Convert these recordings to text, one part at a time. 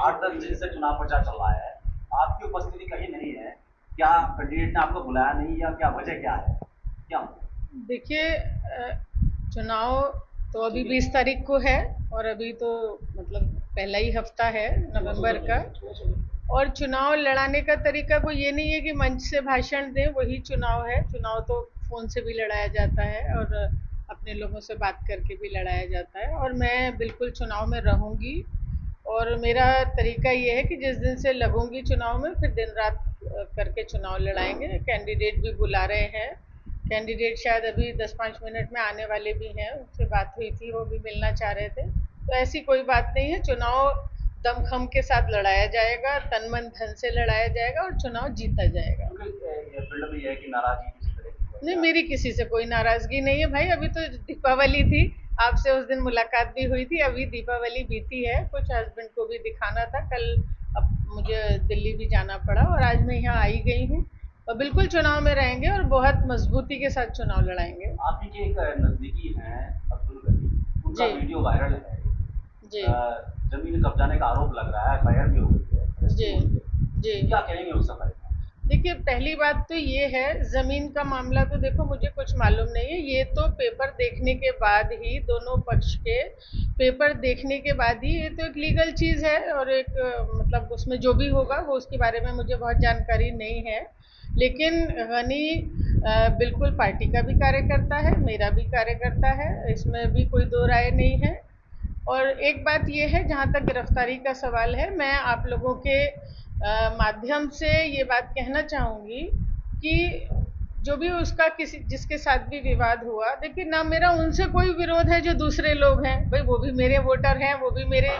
8-10 दिन से चुनाव प्रचार चल रहा है, आपकी उपस्थिति कहीं नहीं है, क्या कैंडिडेट ने आपको बुलाया नहीं या क्या वजह क्या है? क्या? देखिए, चुनाव तो अभी 20 तारीख को है और अभी तो मतलब पहला ही हफ्ता है नवंबर का। और चुनाव लड़ाने का तरीका कोई ये नहीं है कि मंच से भाषण दें, वही चुनाव है। चुनाव तो फोन से भी लड़ाया जाता है और अपने लोगों से बात करके भी लड़ाया जाता है। और मैं बिल्कुल चुनाव में रहूंगी और मेरा तरीका ये है कि जिस दिन से लगूंगी चुनाव में फिर दिन रात करके चुनाव लड़ाएंगे। कैंडिडेट भी बुला रहे हैं, कैंडिडेट शायद अभी 10-5 मिनट में आने वाले भी हैं, उनसे बात हुई थी, वो भी मिलना चाह रहे थे। तो ऐसी कोई बात नहीं है। चुनाव दमखम के साथ लड़ाया जाएगा, तन मन धन से लड़ाया जाएगा और चुनाव जीता जाएगा। ये फील्ड में ये है कि नाराजगी किसी तरह की है नहीं, क्या? मेरी किसी से कोई नाराजगी नहीं है भाई। अभी तो दीपावली थी, आपसे उस दिन मुलाकात भी हुई थी। अभी दीपावली बीती है, कुछ हस्बैंड को भी दिखाना था कल। अब मुझे दिल्ली भी जाना पड़ा और आज मैं यहाँ आई गई हूँ। और बिल्कुल चुनाव में रहेंगे और बहुत मजबूती के साथ चुनाव लड़ाएंगे। आप ही के एक नजदीकी हैं अब्दुल गनी, उनका जी। वीडियो वायरल है। जी। जमीन कब्जाने का आरोप लग रहा है, एफआईआर भी हो गई है, अरेस्ट जी। भी हुई है। जी। क्या कहेंगे उस सफाई में? देखिए, पहली बात तो ये है, जमीन का मामला तो देखो मुझे कुछ मालूम नहीं है। ये तो पेपर देखने के बाद ही, दोनों पक्ष के पेपर देखने के बाद ही, ये तो एक लीगल चीज है और एक मतलब उसमें जो भी होगा वो उसके बारे में मुझे बहुत जानकारी नहीं है। लेकिन गनी बिल्कुल पार्टी का भी कार्यकर्ता है, मेरा भी कार्यकर्ता है, इसमें भी कोई दो राय नहीं है। और एक बात ये है, जहाँ तक गिरफ्तारी का सवाल है, मैं आप लोगों के माध्यम से ये बात कहना चाहूंगी कि जो भी उसका किसी जिसके साथ भी विवाद हुआ, देखिए ना मेरा उनसे कोई विरोध है जो दूसरे लोग हैं भाई, वो भी मेरे वोटर हैं, वो भी मेरे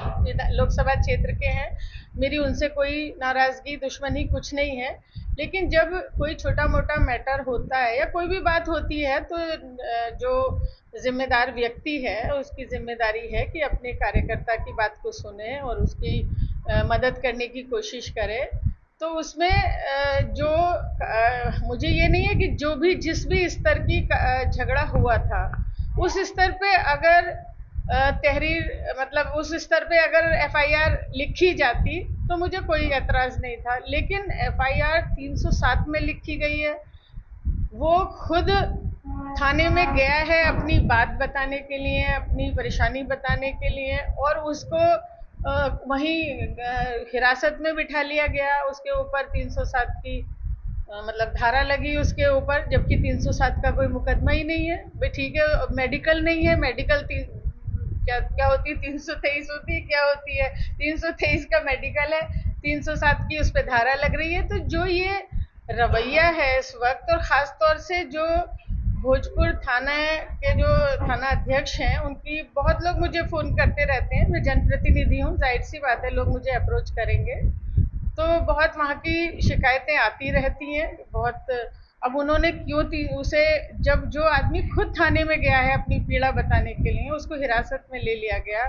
लोकसभा क्षेत्र के हैं। मेरी उनसे कोई नाराजगी दुश्मनी कुछ नहीं है। लेकिन जब कोई छोटा मोटा मैटर होता है या कोई भी बात होती है तो जो जिम्मेदार व्यक्ति है उसकी जिम्मेदारी है कि अपने कार्यकर्ता की बात को सुने और उसकी मदद करने की कोशिश करे। तो उसमें मुझे ये नहीं है कि जो भी जिस भी स्तर की झगड़ा हुआ था उस स्तर पे अगर तहरीर मतलब उस स्तर पे अगर एफआईआर लिखी जाती तो मुझे कोई एतराज नहीं था। लेकिन एफआईआर 307 में लिखी गई है, वो खुद थाने में गया है अपनी बात बताने के लिए, अपनी परेशानी बताने के लिए, और उसको वहीं हिरासत में बिठा लिया गया। उसके ऊपर 307 की मतलब धारा लगी उसके ऊपर, जबकि 307 का कोई मुकदमा ही नहीं है। भाई ठीक है, मेडिकल नहीं है, मेडिकल क्या क्या होती है, 323 होती है, क्या होती है, 323 का मेडिकल है, 307 की उस पर धारा लग रही है। तो जो ये रवैया है इस वक्त, और खास तौर से जो भोजपुर थाना के जो थाना अध्यक्ष हैं, उनकी बहुत लोग मुझे फोन करते रहते हैं। मैं जनप्रतिनिधि हूँ, जाहिर सी बात है लोग मुझे अप्रोच करेंगे, तो बहुत वहाँ की शिकायतें आती रहती हैं बहुत। अब उन्होंने क्यों उसे, जब जो आदमी खुद थाने में गया है अपनी पीड़ा बताने के लिए, उसको हिरासत में ले लिया गया,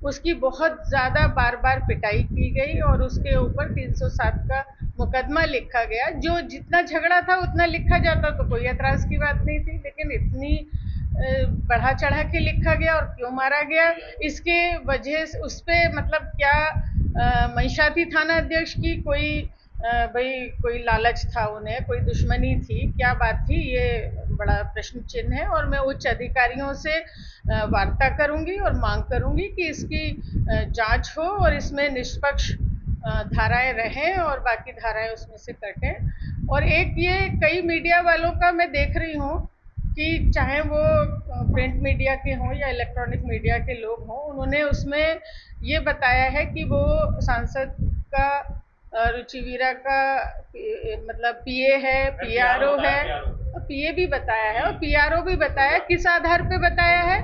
उसकी बहुत ज़्यादा बार बार पिटाई की गई और उसके ऊपर 307 का मुकदमा लिखा गया। जो जितना झगड़ा था उतना लिखा जाता तो कोई एतराज़ की बात नहीं थी, लेकिन इतनी बढ़ा चढ़ा के लिखा गया। और क्यों मारा गया, इसके वजह से उस पर मतलब क्या महिषाती थाना अध्यक्ष की कोई भाई कोई लालच था उन्हें, कोई दुश्मनी थी, क्या बात थी, ये बड़ा प्रश्न चिन्ह है। और मैं उच्च अधिकारियों से वार्ता करूंगी और मांग करूंगी कि इसकी जांच हो और इसमें निष्पक्ष धाराएं रहें और बाकी धाराएं उसमें से कटें। और एक ये कई मीडिया वालों का मैं देख रही हूँ कि चाहे वो प्रिंट मीडिया के हों या इलेक्ट्रॉनिक मीडिया के लोग हों, उन्होंने उसमें ये बताया है कि वो सांसद का रुचिवीरा का मतलब पीए है, पीआरओ है, पीए भी बताया है और पीआरओ भी बताया। किस आधार पे बताया है,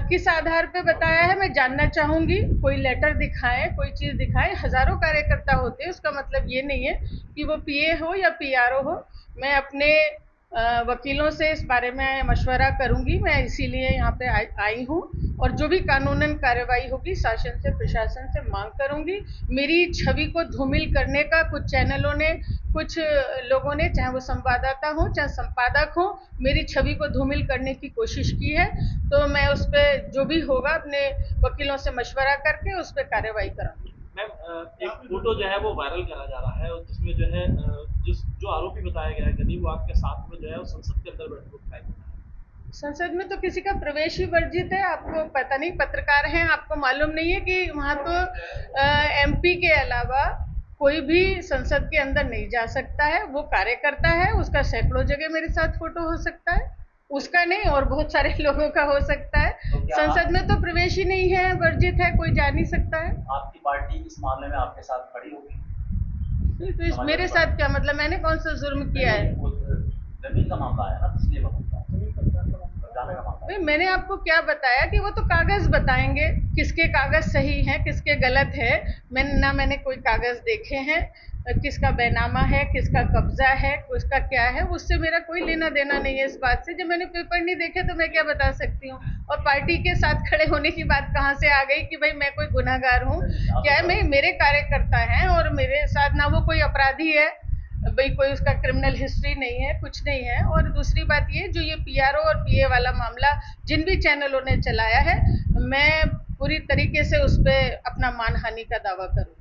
किस आधार पे बताया है, मैं जानना चाहूंगी। कोई लेटर दिखाएं, कोई चीज दिखाएं। हजारों कार्यकर्ता होते हैं, उसका मतलब ये नहीं है कि वो पीए हो या पीआरओ हो। मैं अपने वकीलों से इस बारे में मशवरा करूंगी, मैं इसीलिए यहाँ पे आई हूँ। और जो भी कानूनन कार्रवाई होगी शासन से, प्रशासन से मांग करूंगी। मेरी छवि को धूमिल करने का कुछ चैनलों ने, कुछ लोगों ने, चाहे वो संवाददाता हो चाहे संपादक हो, मेरी छवि को धूमिल करने की कोशिश की है। तो मैं उस पर जो भी होगा अपने वकीलों से मशवरा करके उस पर कार्रवाई करूंगी। एक फोटो जो है वो वायरल करा जा रहा है और जिसमें जो है जो आरोपी बताया गया है गनी, वो आपके साथ में जो है वो संसद के अंदर बैठे हुए दिखाई देता है। संसद में तो किसी का प्रवेश ही वर्जित है। आपको पता नहीं, पत्रकार हैं, आपको मालूम नहीं है कि वहां तो एमपी के अलावा कोई भी संसद के अंदर नहीं जा सकता है। वो कार्यकर्ता है, उसका सैकड़ों जगह मेरे साथ फोटो हो सकता है, उसका नहीं और बहुत सारे लोगों का हो सकता है। तो संसद में तो प्रवेश ही नहीं है, वर्जित है, कोई जा नहीं सकता है। आपकी पार्टी इस मामले में आपके साथ खड़ी होगी? तो मेरे साथ क्या मतलब, मैंने कौन सा जुर्म किया है? जमीन का मामला है ना, इसलिए जाने का मामला है। मैंने आपको क्या बताया कि वो तो कागज बताएंगे, किसके कागज सही हैं, किसके गलत है। मैंने कोई कागज देखे हैं, किसका बैनामा है, किसका कब्जा है, किसका क्या है, उससे मेरा कोई लेना देना नहीं है इस बात से। जब मैंने पेपर नहीं देखे तो मैं क्या बता सकती हूँ। और पार्टी के साथ खड़े होने की बात कहाँ से आ गई कि भाई मैं कोई गुनाहगार हूँ? क्या है, मैं मेरे कार्यकर्ता हैं और मेरे साथ ना वो कोई अपराधी है, भाई कोई उसका क्रिमिनल हिस्ट्री नहीं है, कुछ नहीं है। और दूसरी बात ये, जो ये पीआरओ और पीए वाला मामला जिन भी चैनलों ने चलाया है, मैं पूरी तरीके से उस पर अपना मानहानि का दावा करूँ।